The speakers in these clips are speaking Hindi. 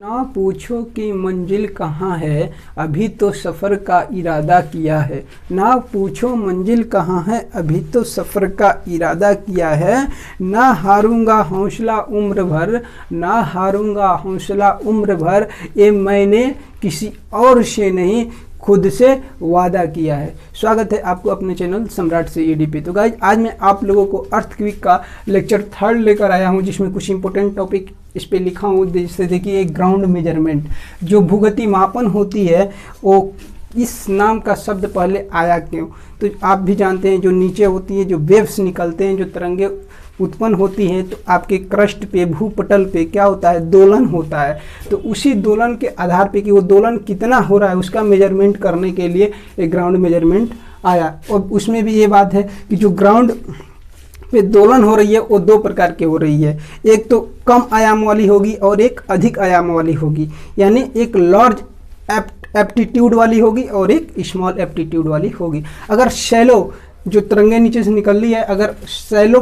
ना पूछो कि मंजिल कहाँ है, अभी तो सफ़र का इरादा किया है। ना पूछो मंजिल कहाँ है, अभी तो सफ़र का इरादा किया है। ना हारूंगा हौसला उम्र भर, ना हारूंगा हौसला उम्र भर, ये मैंने किसी और से नहीं खुद से वादा किया है। स्वागत है आपको अपने चैनल सम्राट से ईडी पे। तो गाइज, आज मैं आप लोगों को अर्थक्वेक का लेक्चर 3 लेकर आया हूं, जिसमें कुछ इंपॉर्टेंट टॉपिक इस पे लिखा हूं। जैसे देखिए, ग्राउंड मेजरमेंट जो भूगति मापन होती है, वो इस नाम का शब्द पहले आया क्यों? तो आप भी जानते हैं, जो नीचे होती है, जो वेव्स निकलते हैं, जो तरंगे उत्पन्न होती है, तो आपके क्रस्ट पे, भूपटल पे क्या होता है, दोलन होता है। तो उसी दोलन के आधार पे कि वो दोलन कितना हो रहा है, उसका मेजरमेंट करने के लिए एक ग्राउंड मेजरमेंट आया। और उसमें भी ये बात है कि जो ग्राउंड पे दोलन हो रही है वो 2 प्रकार की हो रही है। एक तो कम आयाम वाली होगी और एक अधिक आयाम वाली होगी। यानी एक लार्ज एप्टीट्यूड वाली होगी और एक स्मॉल एप्टीट्यूड वाली होगी। अगर शैलो, जो तरंगे नीचे से निकल रही है, अगर शैलो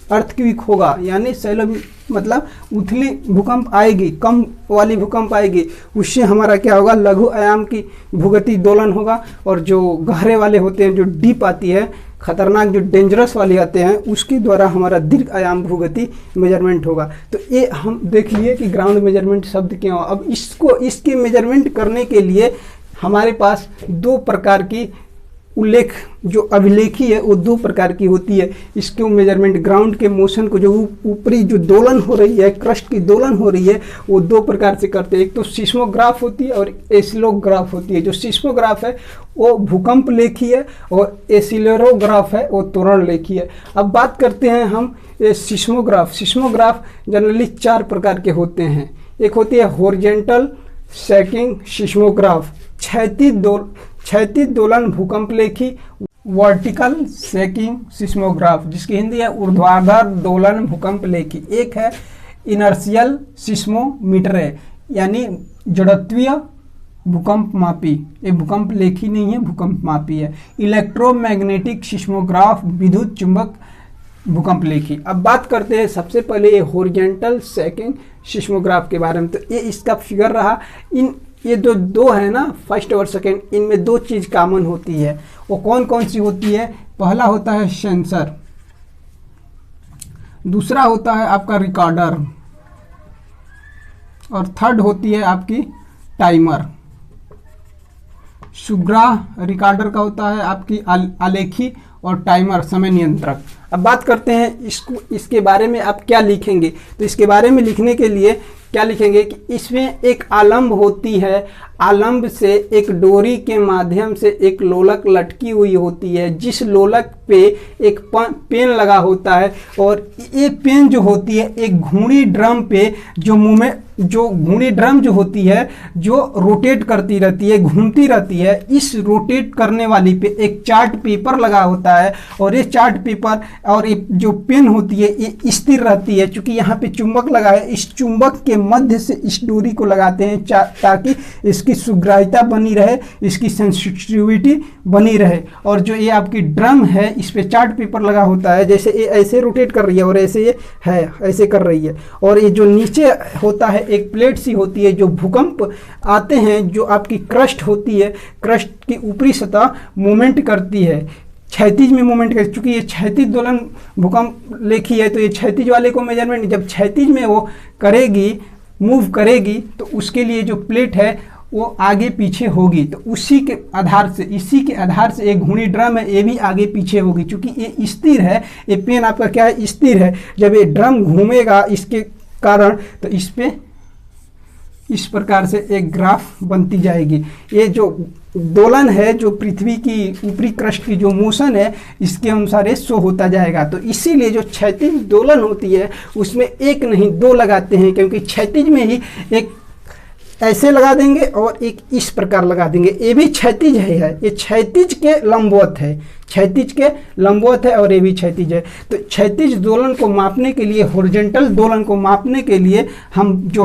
अर्थक्वेक होगा, यानी शैलो मतलब उथली भूकंप आएगी, कम वाली भूकंप आएगी, उससे हमारा क्या होगा, लघु आयाम की भूगति दोलन होगा। और जो गहरे वाले होते हैं, जो डीप आती है, खतरनाक, जो डेंजरस वाले आते हैं, उसके द्वारा हमारा दीर्घ आयाम भूगति मेजरमेंट होगा। तो ये हम देख लिए कि ग्राउंड मेजरमेंट शब्द क्यों। अब इसके मेजरमेंट करने के लिए हमारे पास 2 प्रकार की उल्लेख, जो अभिलेखी है, वो 2 प्रकार की होती है। इसके मेजरमेंट ग्राउंड के मोशन को, जो ऊपरी जो दोलन हो रही है, क्रस्ट की दोलन हो रही है, वो 2 प्रकार से करते हैं। एक तो सिस्मोग्राफ होती है और एसिलोग्राफ होती है। जो सिस्मोग्राफ है वो भूकंप लेखी है और एसिलेरोग्राफ है वो त्वरण लेखी है। अब बात करते हैं हम सिस्मोग्राफ। सिस्मोग्राफ जनरली 4 प्रकार के होते हैं। एक होती है हॉरिजॉन्टल सैकिंग सिस्मोग्राफ, क्षैतिज दोलन भूकंप लेखी। वर्टिकल सैकिंग सिस्मोग्राफ, जिसकी हिंदी है ऊर्ध्वाधर दोलन भूकंप लेखी। एक है इनर्शियल सिस्मोमीटर, यानी जड़त्वीय भूकंप मापी। ये भूकंप लेखी नहीं है, भूकंप मापी है। इलेक्ट्रोमैग्नेटिक सिस्मोग्राफ, विद्युत चुंबक भूकंप लेखी। अब बात करते हैं सबसे पहले ये हॉरिजॉन्टल सैकिंग सिस्मोग्राफ के बारे में। तो ये इसका फिगर रहा। ये जो 2 है ना, फर्स्ट और सेकेंड, इनमें 2 चीज़ कॉमन होती है। वो कौन कौन सी होती है? पहला होता है सेंसर, दूसरा होता है आपका रिकॉर्डर, और थर्ड होती है आपकी टाइमर। सुग्राह रिकॉर्डर का होता है आपकी आलेखी, और टाइमर समय नियंत्रक। अब बात करते हैं इसके बारे में आप क्या लिखेंगे। तो इसके बारे में लिखने के लिए क्या लिखेंगे कि इसमें एक आलंब होती है, आलंब से एक डोरी के माध्यम से एक लोलक लटकी हुई होती है, जिस लोलक पे एक पेन लगा होता है। और ये पेन जो होती है एक घूर्णी ड्रम पे, जो घूर्णी ड्रम जो होती है, जो रोटेट करती रहती है, घूमती रहती है। इस रोटेट करने वाली पे एक चार्ट पेपर लगा होता है, और ये चार्ट पेपर और ये जो पेन होती है ये स्थिर रहती है। चूंकि यहाँ पे चुंबक लगा है, इस चुंबक के मध्य से इस डोरी को लगाते हैं ताकि इसकी सुग्राह्यता बनी रहे, इसकी सेंसिटिविटी बनी रहे। और जो ये आपकी ड्रम है, इस पे चार्ट पेपर लगा होता है, जैसे ये ऐसे रोटेट कर रही है और ऐसे ये है, ऐसे कर रही है। और ये जो नीचे होता है एक प्लेट सी होती है, जो भूकंप आते हैं, जो आपकी क्रस्ट होती है, क्रस्ट की ऊपरी सतह मूवमेंट करती है, क्षैतिज में मूवमेंट करती है। चूंकि ये क्षैतिज दोलन भूकंप लेखी है, तो ये क्षैतिज वाले को मेजरमेंट, जब क्षैतिज में वो करेगी, मूव करेगी, तो उसके लिए जो प्लेट है वो आगे पीछे होगी। तो इसी के आधार से एक घूर्णी ड्रम है, ये भी आगे पीछे होगी। चूंकि ये स्थिर है, ये पेन आपका क्या है, स्थिर है। जब ये ड्रम घूमेगा इसके कारण, तो इस पे इस प्रकार से एक ग्राफ बनती जाएगी। ये जो दोलन है, जो पृथ्वी की ऊपरी क्रस्ट की जो मोशन है, इसके अनुसार ये शो होता जाएगा। तो इसीलिए जो क्षैतिज दोलन होती है उसमें एक नहीं 2 लगाते हैं, क्योंकि क्षैतिज में ही एक ऐसे लगा देंगे और एक इस प्रकार लगा देंगे। ये भी क्षैतिज है, ये क्षैतिज के लंबवत है, क्षैतिज के लंबवत है और ये भी क्षैतिज है। तो क्षैतिज दोलन को मापने के लिए, हॉरिजॉन्टल दोलन को मापने के लिए हम जो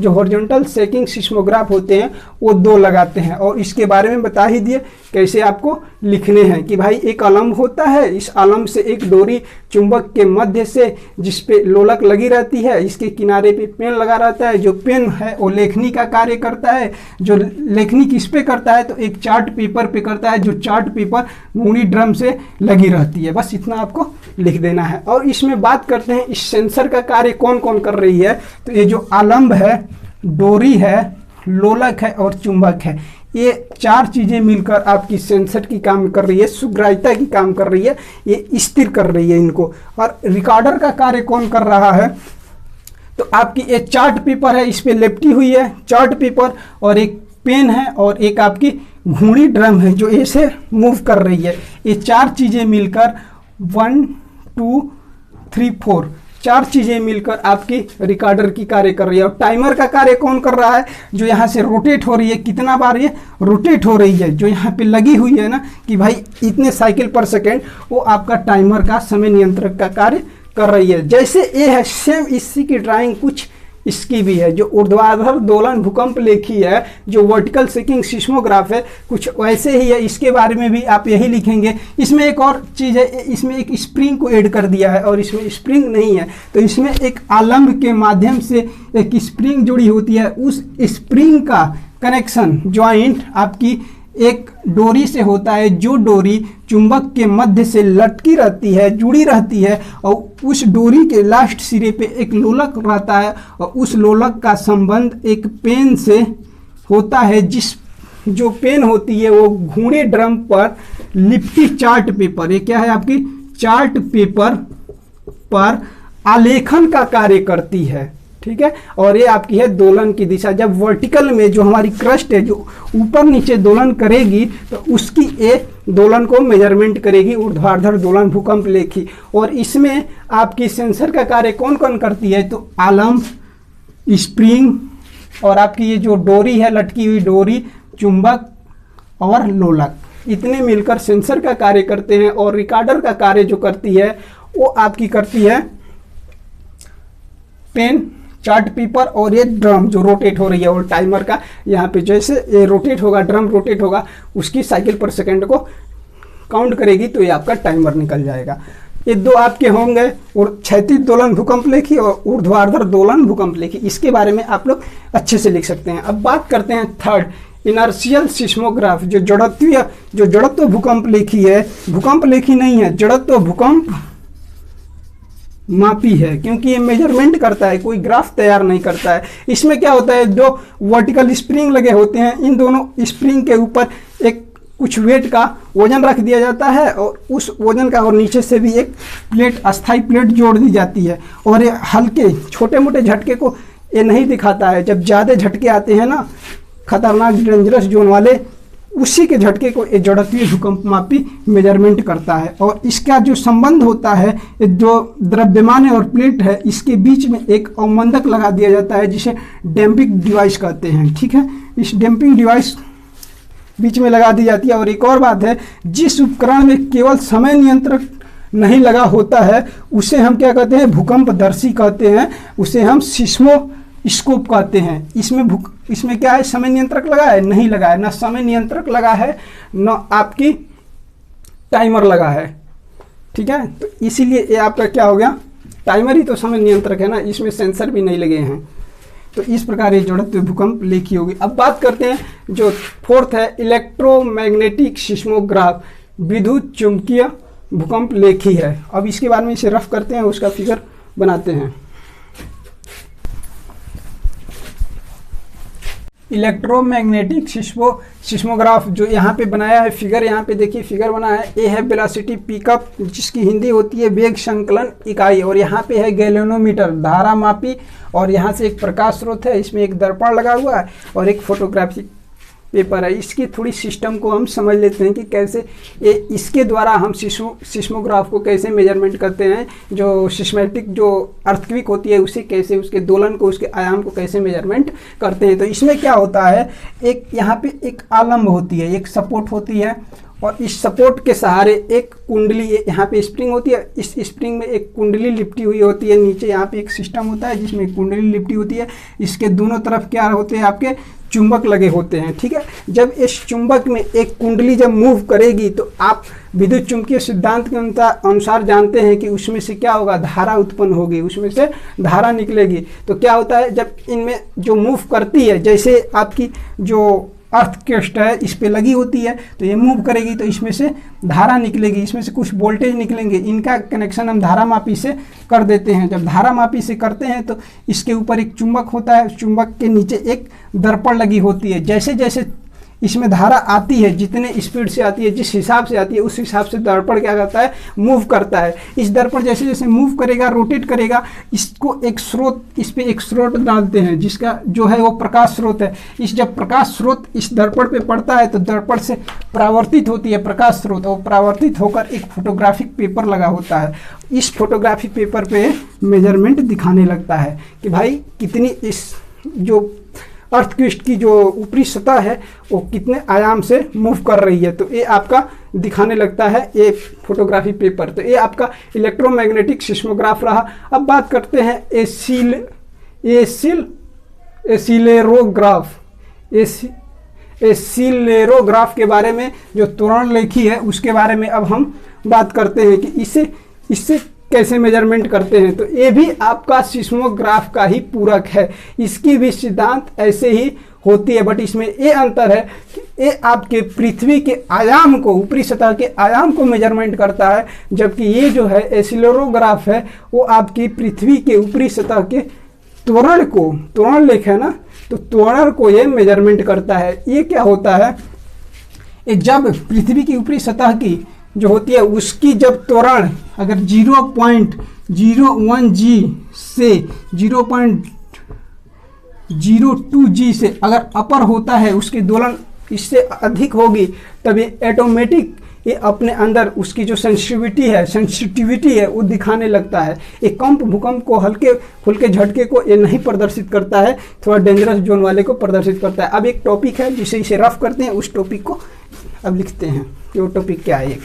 हॉरिजॉन्टल सेकिंग सिस्मोग्राफ होते हैं वो 2 लगाते हैं। और इसके बारे में बता ही दिए कैसे आपको लिखने हैं कि भाई एक अलम्ब होता है, इस अलम्ब से एक डोरी चुंबक के मध्य से जिस पे लोलक लगी रहती है, इसके किनारे पे पेन लगा रहता है। जो पेन है वो लेखनी का कार्य करता है। जो लेखनी किस पे करता है, तो एक चार्ट पेपर पे करता है, जो चार्ट पेपर घूर्णी ड्रम से लगी रहती है। बस इतना आपको लिख देना है। और इसमें बात करते हैं इस सेंसर का कार्य कौन कौन कर रही है। तो ये जो अलम्ब है, डोरी है, लोलक है और चुंबक है, ये 4 चीजें मिलकर आपकी सेंसर की काम कर रही है, सुग्राह्यता की काम कर रही है, ये स्थिर कर रही है इनको। और रिकॉर्डर का कार्य कौन कर रहा है, तो आपकी ये चार्ट पेपर है, इस पे लिपटी हुई है चार्ट पेपर, और एक पेन है और एक आपकी घूर्णी ड्रम है जो ऐसे मूव कर रही है। ये 4 चीजें मिलकर 1 2 3 4 4 चीजें मिलकर आपकी रिकॉर्डर की कार्य कर रही है। और टाइमर का कार्य कौन कर रहा है, जो यहाँ से रोटेट हो रही है, कितना बार ये रोटेट हो रही है, जो यहाँ पे लगी हुई है ना कि भाई इतने साइकिल पर सेकेंड, वो आपका टाइमर का समय नियंत्रक का कार्य कर रही है। जैसे ये है सेम इसी की ड्राइंग कुछ इसकी भी है। जो ऊर्ध्वाधर दोलन भूकंप लेखी है, जो वर्टिकल सेकिंग सिस्मोग्राफ है, कुछ वैसे ही है। इसके बारे में भी आप यही लिखेंगे। इसमें एक और चीज़ है, इसमें एक स्प्रिंग को ऐड कर दिया है और इसमें स्प्रिंग नहीं है। तो इसमें एक आलम्ब के माध्यम से एक स्प्रिंग जुड़ी होती है। उस स्प्रिंग का कनेक्शन ज्वाइंट आपकी एक डोरी से होता है, जो डोरी चुंबक के मध्य से लटकी रहती है, जुड़ी रहती है। और उस डोरी के लास्ट सिरे पे एक लोलक रहता है और उस लोलक का संबंध एक पेन से होता है। जो पेन होती है वो घूर्णी ड्रम पर लिपटी चार्ट पेपर, ये क्या है आपकी चार्ट पेपर पर आलेखन का कार्य करती है। ठीक है। और ये आपकी है दोलन की दिशा। जब वर्टिकल में जो हमारी क्रस्ट है जो ऊपर नीचे दोलन करेगी, तो उसकी ये दोलन को मेजरमेंट करेगी, ऊर्ध्वाधर दोलन भूकंप लेखी। और इसमें आपकी सेंसर का कार्य कौन कौन करती है, तो आलम्ब, स्प्रिंग और आपकी ये जो डोरी है, लटकी हुई डोरी, चुंबक और लोलक, इतने मिलकर सेंसर का कार्य करते हैं। और रिकॉर्डर का कार्य जो करती है वो आपकी करती है पेन, चार्ट पेपर और ये ड्रम जो रोटेट हो रही है। और टाइमर का यहाँ पे जैसे ये रोटेट होगा, ड्रम रोटेट होगा, उसकी साइकिल पर सेकंड को काउंट करेगी, तो ये आपका टाइमर निकल जाएगा। ये 2 आपके होंगे, और क्षैतिज दोलन भूकंप लेखी और ऊर्ध्वाधर दोलन भूकंप लेखी। इसके बारे में आप लोग अच्छे से लिख सकते हैं। अब बात करते हैं थर्ड, इनर्शियल सिस्मोग्राफ, जो जड़त्व भूकंप लेखी है, भूकंप लेखी नहीं है, जड़त्व भूकंप मापी है, क्योंकि ये मेजरमेंट करता है, कोई ग्राफ तैयार नहीं करता है। इसमें क्या होता है, 2 वर्टिकल स्प्रिंग लगे होते हैं, इन दोनों स्प्रिंग के ऊपर एक कुछ वेट का वजन रख दिया जाता है, और उस वजन का और नीचे से भी एक प्लेट, अस्थाई प्लेट जोड़ दी जाती है। और ये हल्के छोटे मोटे झटके को ये नहीं दिखाता है। जब ज़्यादा झटके आते हैं ना, खतरनाक डेंजरस जोन वाले, उसी के झटके को ये जड़त्वीय भूकंप मापी मेजरमेंट करता है। और इसका जो संबंध होता है, जो द्रव्यमान है और प्लेट है, इसके बीच में एक अवमंदक लगा दिया जाता है, जिसे डैम्पिंग डिवाइस कहते हैं। ठीक है, इस डैम्पिंग डिवाइस बीच में लगा दी जाती है। और एक और बात है, जिस उपकरण में केवल समय नियंत्रक नहीं लगा होता है, उसे हम क्या कहते हैं, भूकंपदर्शी कहते हैं, उसे हम सिस्मोस्कोप कहते हैं। इसमें क्या है, समय नियंत्रक लगा है, नहीं लगा है, ना समय नियंत्रक लगा है, ना आपकी टाइमर लगा है। ठीक है, तो इसीलिए ये आपका क्या हो गया, टाइमर ही तो समय नियंत्रक है ना, इसमें सेंसर भी नहीं लगे हैं। तो इस प्रकार ये जड़त्व भूकंप लेखी होगी। अब बात करते हैं जो फोर्थ है, इलेक्ट्रोमैग्नेटिक सिस्मोग्राफ, विद्युत चुंबकीय भूकंप लेखी है। अब इसके बारे में इसे रफ करते हैं, उसका फिगर बनाते हैं। इलेक्ट्रोमैग्नेटिक सिस्मोग्राफ जो यहाँ पे बनाया है, फिगर यहाँ पे देखिए, फिगर बना है। ए है वेलोसिटी पिकअप, जिसकी हिंदी होती है वेग संकलन इकाई। और यहाँ पे है गैल्वेनोमीटर, धारा मापी। और यहाँ से एक प्रकाश स्रोत है, इसमें एक दर्पण लगा हुआ है और एक फोटोग्राफिक पेपर है। इसकी थोड़ी सिस्टम को हम समझ लेते हैं कि कैसे इसके द्वारा हम सिस्मोग्राफ को कैसे मेजरमेंट करते हैं, जो सिस्मेटिक जो अर्थक्वेक होती है उसे कैसे, उसके दोलन को, उसके आयाम को कैसे मेजरमेंट करते हैं। तो इसमें क्या होता है, एक यहाँ पे एक आलम्ब होती है, एक सपोर्ट होती है, और इस सपोर्ट के सहारे एक कुंडली, यहाँ पे स्प्रिंग होती है, इस स्प्रिंग में एक कुंडली लिपटी हुई होती है, नीचे यहाँ पे एक सिस्टम होता है जिसमें कुंडली लिपटी होती है। इसके दोनों तरफ क्या होते हैं, आपके चुंबक लगे होते हैं, ठीक है। जब इस चुंबक में एक कुंडली जब मूव करेगी तो आप विद्युत चुंबकीय सिद्धांत के अनुसार जानते हैं कि उसमें से क्या होगा, धारा उत्पन्न होगी, उसमें से धारा निकलेगी। तो क्या होता है, जब इनमें जो मूव करती है, जैसे आपकी जो अर्थ क्रेस्ट है इस पे लगी होती है, तो ये मूव करेगी तो इसमें से धारा निकलेगी, इसमें से कुछ वोल्टेज निकलेंगे। इनका कनेक्शन हम धारामापी से कर देते हैं। जब धारामापी से करते हैं तो इसके ऊपर एक चुंबक होता है, चुंबक के नीचे एक दर्पण लगी होती है। जैसे जैसे इसमें धारा आती है, जितने स्पीड से आती है, जिस हिसाब से आती है, उस हिसाब से दर्पण क्या करता है, मूव करता है। इस दर्पण जैसे जैसे मूव करेगा, रोटेट करेगा, इसको एक स्रोत, इस पे एक स्रोत डालते हैं जिसका जो है वो प्रकाश स्रोत है। इस जब प्रकाश स्रोत इस दर्पण पे पड़ता है तो दर्पण से परावर्तित होती है प्रकाश स्रोत, और परावर्तित होकर एक फोटोग्राफिक पेपर लगा होता है। इस फोटोग्राफिक पेपर पे मेजरमेंट दिखाने लगता है कि भाई कितनी इस जो अर्थक्वेक की जो ऊपरी सतह है वो कितने आयाम से मूव कर रही है। तो ये आपका दिखाने लगता है ये फोटोग्राफी पेपर। तो ये आपका इलेक्ट्रोमैग्नेटिक सिस्मोग्राफ रहा। अब बात करते हैं एसिलेरोग्राफ के बारे में, जो त्वरण लेखी है उसके बारे में अब हम बात करते हैं कि इससे कैसे मेजरमेंट करते हैं। तो ये भी आपका सिस्मोग्राफ का ही पूरक है, इसकी भी सिद्धांत ऐसे ही होती है, बट इसमें ये अंतर है कि ये आपके पृथ्वी के आयाम को, ऊपरी सतह के आयाम को मेजरमेंट करता है, जबकि ये जो है एसिलेरोग्राफ है वो आपकी पृथ्वी के ऊपरी सतह के त्वरण को, त्वरण लेख है ना, तो त्वरण को ये मेजरमेंट करता है। ये क्या होता है, ये जब पृथ्वी की ऊपरी सतह की जो होती है उसकी जब त्वरण अगर 0.01 जी से 0.02 जी से अगर अपर होता है, उसकी दोलन इससे अधिक होगी, तब ये ऑटोमेटिक ये अपने अंदर उसकी जो सेंसिटिविटी है वो दिखाने लगता है। एक कंप भूकंप को, हल्के फुल्के झटके को ये नहीं प्रदर्शित करता है, थोड़ा डेंजरस जोन वाले को प्रदर्शित करता है। अब एक टॉपिक है जिसे इसे रफ करते हैं, उस टॉपिक को अब लिखते हैं कि वो टॉपिक क्या है।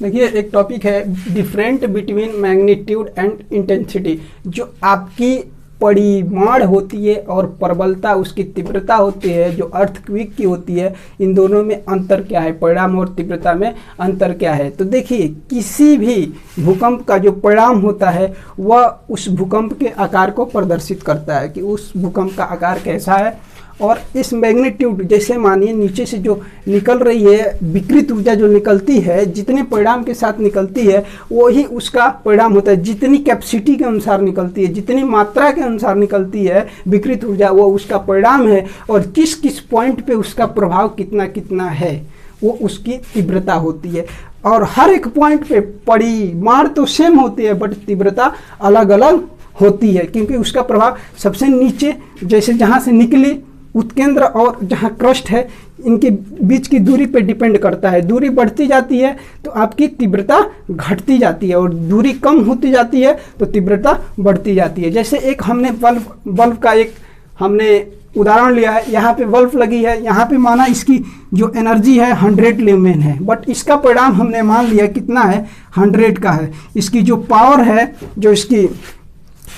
देखिए एक टॉपिक है different between magnitude and intensity. जो आपकी परिमाण होती है और प्रबलता, उसकी तीव्रता होती है, जो अर्थक्वेक की होती है, इन दोनों में अंतर क्या है, परिणाम और तीव्रता में अंतर क्या है। तो देखिए किसी भी भूकंप का जो परिणाम होता है वह उस भूकंप के आकार को प्रदर्शित करता है कि उस भूकंप का आकार कैसा है। और इस मैग्नीट्यूड, जैसे मानिए नीचे से जो निकल रही है विकृत ऊर्जा जो निकलती है, जितने परिणाम के साथ निकलती है वही उसका परिणाम होता है। जितनी कैपेसिटी के अनुसार निकलती है, जितनी मात्रा के अनुसार निकलती है विकृत ऊर्जा, वो उसका परिणाम है। और किस किस पॉइंट पे उसका प्रभाव कितना कितना है वो उसकी तीव्रता होती है। और हर एक पॉइंट पे परिमाण तो सेम होती है बट तीव्रता अलग अलग होती है, क्योंकि उसका प्रभाव सबसे नीचे, जैसे जहाँ से निकली उत्केंद्र और जहाँ क्रस्ट है, इनके बीच की दूरी पे डिपेंड करता है। दूरी बढ़ती जाती है तो आपकी तीव्रता घटती जाती है, और दूरी कम होती जाती है तो तीव्रता बढ़ती जाती है। जैसे एक हमने बल्ब का एक हमने उदाहरण लिया है, यहाँ पे बल्ब लगी है, यहाँ पे माना इसकी जो एनर्जी है 100 ल्यूमेन है, बट इसका परिणाम हमने मान लिया कितना है, 100 का है। इसकी जो पावर है, जो इसकी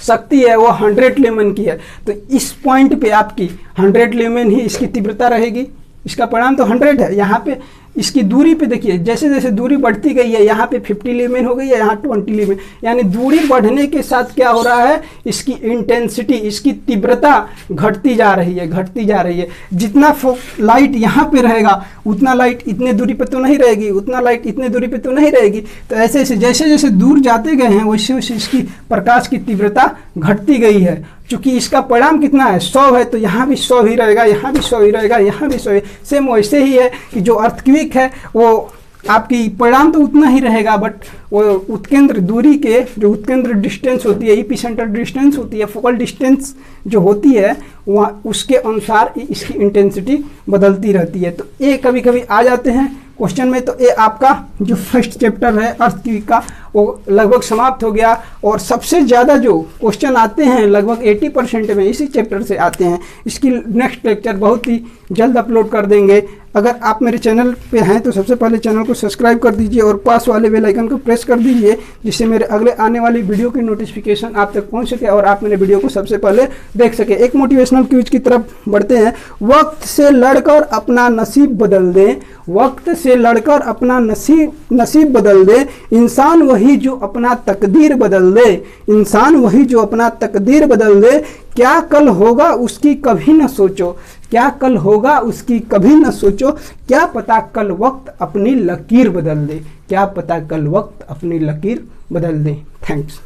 शक्ति है वो 100 ल्यूमेन की है। तो इस पॉइंट पे आपकी 100 ल्यूमेन ही इसकी तीव्रता रहेगी, इसका परिणाम तो 100 है। यहाँ पे इसकी दूरी पे देखिए, जैसे जैसे दूरी बढ़ती गई है, यहाँ पे 50 ल्यूमेन हो गई है, यहाँ 20 ल्यूमेन, यानी दूरी बढ़ने के साथ क्या हो रहा है, इसकी इंटेंसिटी, इसकी तीव्रता घटती जा रही है, घटती जा रही है। जितना लाइट यहाँ पे रहेगा उतना लाइट इतने दूरी पे तो नहीं रहेगी, उतना लाइट इतने दूरी पे तो नहीं रहेगी। तो ऐसे ऐसे जैसे जैसे दूर जाते गए हैं वैसे वैसे इसकी प्रकाश की तीव्रता घटती गई है। चूंकि इसका परिणाम कितना है, 100 है, तो यहाँ भी 100 ही रहेगा, यहाँ भी 100 ही रहेगा, यहाँ भी 100 ही। सेम वैसे ही है कि जो अर्थक्वेक है वो आपकी परिणाम तो उतना ही रहेगा, बट वो उत्केंद्र दूरी के जो उत्केंद्र डिस्टेंस होती है, एपिसेंटर डिस्टेंस होती है, फोकल डिस्टेंस जो होती है वहाँ उसके अनुसार इसकी इंटेंसिटी बदलती रहती है। तो ये कभी कभी आ जाते हैं क्वेश्चन में। तो ये आपका जो फर्स्ट चैप्टर है अर्थक्वेक का वो लगभग समाप्त हो गया। और सबसे ज़्यादा जो क्वेश्चन आते हैं लगभग 80% में इसी चैप्टर से आते हैं। इसकी नेक्स्ट लेक्चर बहुत ही जल्द अपलोड कर देंगे। अगर आप मेरे चैनल पे हैं तो सबसे पहले चैनल को सब्सक्राइब कर दीजिए और पास वाले बेल आइकन को प्रेस कर दीजिए, जिससे मेरे अगले आने वाली वीडियो की नोटिफिकेशन आप तक पहुंच सके और आप मेरे वीडियो को सबसे पहले देख सके। एक मोटिवेशनल क्विज की तरफ बढ़ते हैं। वक्त से लड़कर अपना नसीब बदल दे, वक्त से लड़कर अपना नसीब बदल दे, इंसान वही जो अपना तकदीर बदल दे, इंसान वही जो अपना तकदीर बदल दे। क्या कल होगा उसकी कभी न सोचो, क्या कल होगा उसकी कभी न सोचो, क्या पता कल वक्त अपनी लकीर बदल दे, क्या पता कल वक्त अपनी लकीर बदल दे। थैंक्स।